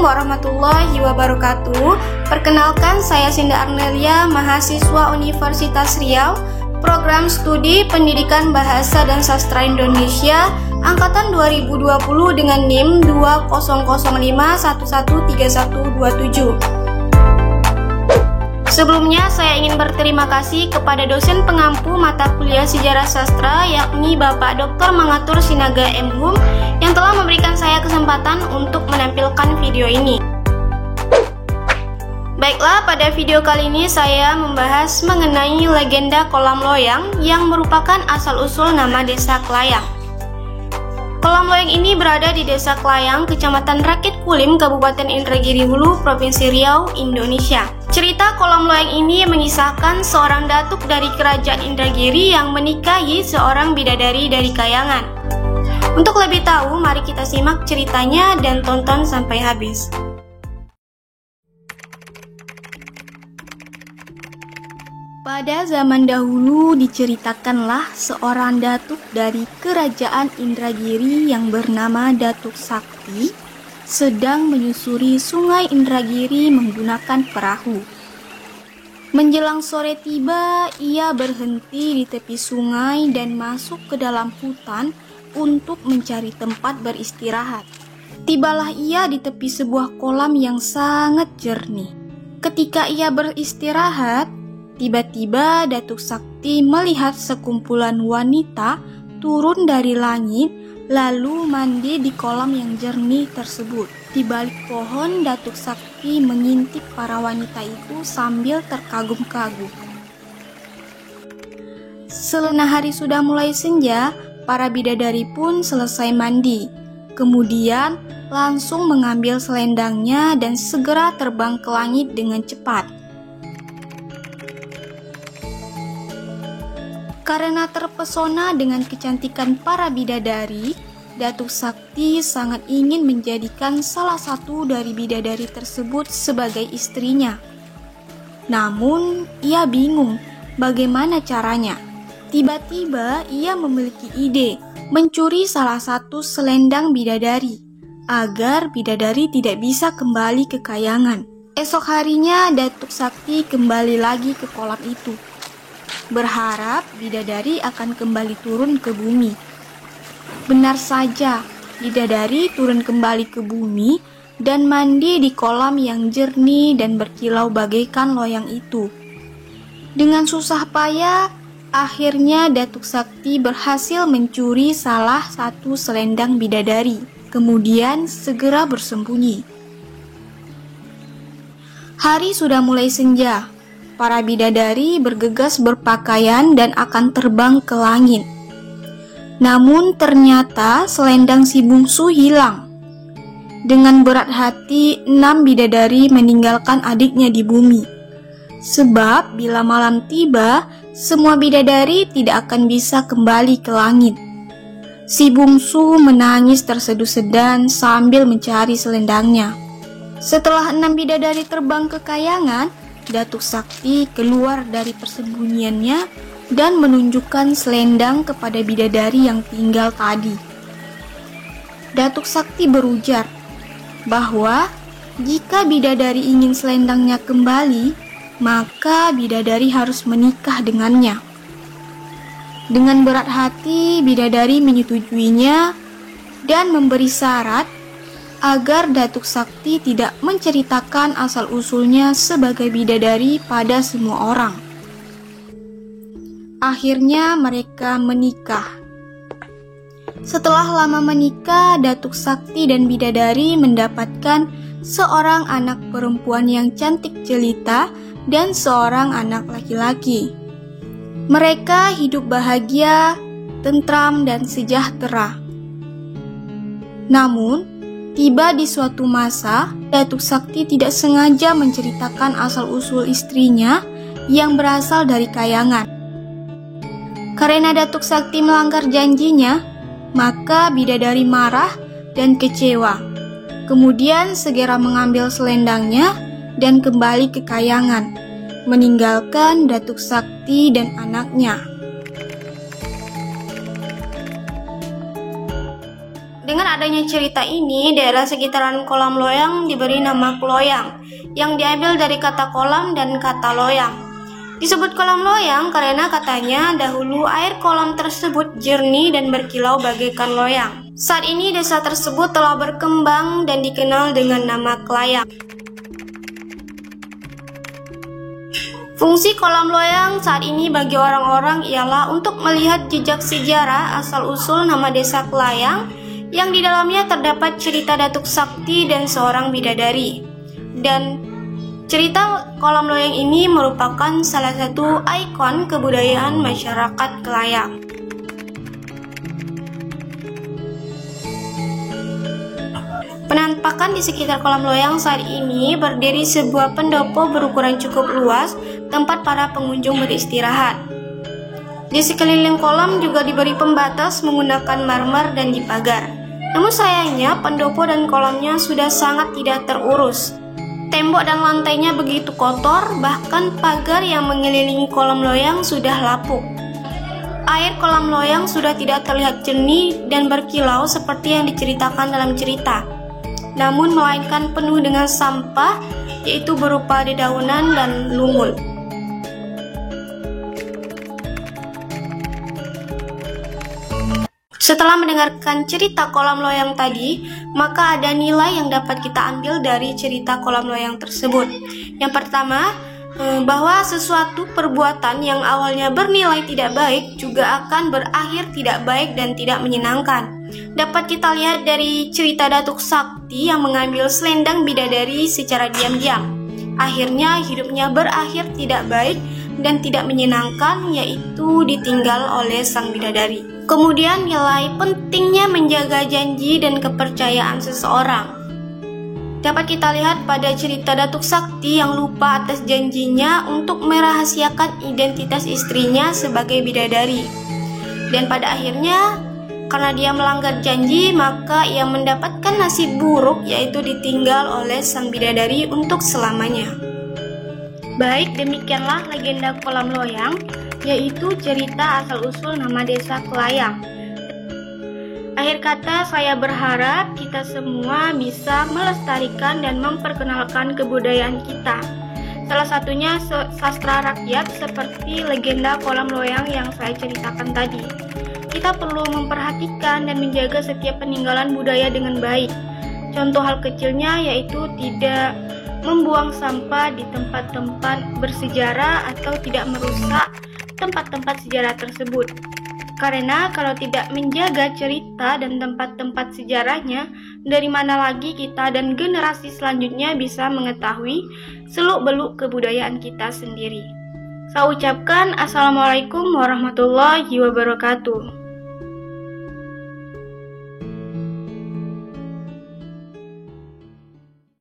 Assalamualaikum warahmatullahi wabarakatuh. Perkenalkan, saya Sinda Arnelia, mahasiswa Universitas Riau, Program Studi Pendidikan Bahasa dan Sastra Indonesia, Angkatan 2020 dengan NIM 2005113127. Sebelumnya, saya ingin berterima kasih kepada dosen pengampu mata kuliah Sejarah Sastra, yakni Bapak Dr. Mangatur Sinaga M.Hum, yang telah memberikan saya kesempatan untuk menampilkan video ini. Baiklah, pada video kali ini saya membahas mengenai legenda Kolam Loyang yang merupakan asal-usul nama Desa Klayang. Kolam Loyang ini berada di Desa Klayang, Kecamatan Rakit Kulim, Kabupaten Indragiri Hulu, Provinsi Riau, Indonesia. Cerita Kolam Loyang ini mengisahkan seorang datuk dari Kerajaan Indragiri yang menikahi seorang bidadari dari Kayangan. Untuk lebih tahu, mari kita simak ceritanya dan tonton sampai habis. Pada zaman dahulu diceritakanlah seorang datuk dari Kerajaan Indragiri yang bernama Datuk Sakti sedang menyusuri sungai Indragiri menggunakan perahu. Menjelang sore tiba, ia berhenti di tepi sungai dan masuk ke dalam hutan untuk mencari tempat beristirahat. Tibalah ia di tepi sebuah kolam yang sangat jernih. Ketika ia beristirahat, tiba-tiba Datuk Sakti melihat sekumpulan wanita turun dari langit lalu mandi di kolam yang jernih tersebut. Di balik pohon, Datuk Sakti mengintip para wanita itu sambil terkagum-kagum. Selena hari sudah mulai senja, para bidadari pun selesai mandi. Kemudian langsung mengambil selendangnya dan segera terbang ke langit dengan cepat. Karena terpesona dengan kecantikan para bidadari, Datuk Sakti sangat ingin menjadikan salah satu dari bidadari tersebut sebagai istrinya. Namun, ia bingung bagaimana caranya. Tiba-tiba ia memiliki ide mencuri salah satu selendang bidadari agar bidadari tidak bisa kembali ke Kayangan. Esok harinya Datuk Sakti kembali lagi ke kolam itu, berharap bidadari akan kembali turun ke bumi. Benar saja, bidadari turun kembali ke bumi dan mandi di kolam yang jernih dan berkilau bagaikan loyang itu. Dengan susah payah, akhirnya Datuk Sakti berhasil mencuri salah satu selendang bidadari, kemudian segera bersembunyi. Hari sudah mulai senja. Para bidadari bergegas berpakaian dan akan terbang ke langit. Namun ternyata selendang si bungsu hilang. Dengan berat hati, 6 bidadari meninggalkan adiknya di bumi. Sebab bila malam tiba, semua bidadari tidak akan bisa kembali ke langit. Si bungsu menangis terseduh-sedan sambil mencari selendangnya. Setelah 6 bidadari terbang ke Kayangan, Datuk Sakti keluar dari persembunyiannya dan menunjukkan selendang kepada bidadari yang tinggal tadi. Datuk Sakti berujar bahwa jika bidadari ingin selendangnya kembali, maka bidadari harus menikah dengannya. Dengan berat hati, bidadari menyetujuinya dan memberi syarat agar Datuk Sakti tidak menceritakan asal-usulnya sebagai bidadari pada semua orang. Akhirnya mereka menikah. Setelah lama menikah, Datuk Sakti dan bidadari mendapatkan seorang anak perempuan yang cantik jelita dan seorang anak laki-laki. Mereka hidup bahagia, tentram, dan sejahtera. Namun, tiba di suatu masa, Datuk Sakti tidak sengaja menceritakan asal-usul istrinya yang berasal dari Kayangan. Karena Datuk Sakti melanggar janjinya, maka bidadari marah dan kecewa. Kemudian segera mengambil selendangnya dan kembali ke Kayangan, meninggalkan Datuk Sakti dan anaknya. Dengan adanya cerita ini, daerah sekitaran kolam loyang diberi nama Kloyang, yang diambil dari kata kolam dan kata loyang. Disebut kolam loyang karena katanya dahulu air kolam tersebut jernih dan berkilau bagaikan loyang. Saat ini desa tersebut telah berkembang dan dikenal dengan nama Klayang. Fungsi kolam loyang saat ini bagi orang-orang ialah untuk melihat jejak sejarah asal-usul nama desa Klayang, yang di dalamnya terdapat cerita Datuk Sakti dan seorang bidadari. Dan cerita kolam loyang ini merupakan salah satu ikon kebudayaan masyarakat Klayang. Penampakan di sekitar kolam loyang saat ini berdiri sebuah pendopo berukuran cukup luas, tempat para pengunjung beristirahat. Di sekeliling kolam juga diberi pembatas menggunakan marmer dan dipagar. Namun sayangnya pendopo dan kolamnya sudah sangat tidak terurus. Tembok dan lantainya begitu kotor, bahkan pagar yang mengelilingi kolam loyang sudah lapuk. Air kolam loyang sudah tidak terlihat jernih dan berkilau seperti yang diceritakan dalam cerita, namun melainkan penuh dengan sampah, yaitu berupa dedaunan dan lumut. Setelah mendengarkan cerita kolam loyang tadi, maka ada nilai yang dapat kita ambil dari cerita kolam loyang tersebut. Yang pertama, bahwa sesuatu perbuatan yang awalnya bernilai tidak baik juga akan berakhir tidak baik dan tidak menyenangkan. Dapat kita lihat dari cerita Datuk Sakti yang mengambil selendang bidadari secara diam-diam. Akhirnya hidupnya berakhir tidak baik dan tidak menyenangkan, yaitu ditinggal oleh sang bidadari. Kemudian nilai pentingnya menjaga janji dan kepercayaan seseorang. Dapat kita lihat pada cerita Datuk Sakti yang lupa atas janjinya untuk merahasiakan identitas istrinya sebagai bidadari. Dan pada akhirnya, karena dia melanggar janji, maka ia mendapatkan nasib buruk, yaitu ditinggal oleh sang bidadari untuk selamanya. Baik, demikianlah legenda kolam loyang, yaitu cerita asal-usul nama desa Klayang. Akhir kata, saya berharap kita semua bisa melestarikan dan memperkenalkan kebudayaan kita. Salah satunya sastra rakyat seperti legenda kolam loyang yang saya ceritakan tadi. Kita perlu memperhatikan dan menjaga setiap peninggalan budaya dengan baik. Contoh hal kecilnya yaitu tidak membuang sampah di tempat-tempat bersejarah atau tidak merusak tempat-tempat sejarah tersebut. Karena kalau tidak menjaga cerita dan tempat-tempat sejarahnya, dari mana lagi kita dan generasi selanjutnya bisa mengetahui seluk-beluk kebudayaan kita sendiri. Saya ucapkan Assalamualaikum warahmatullahi wabarakatuh.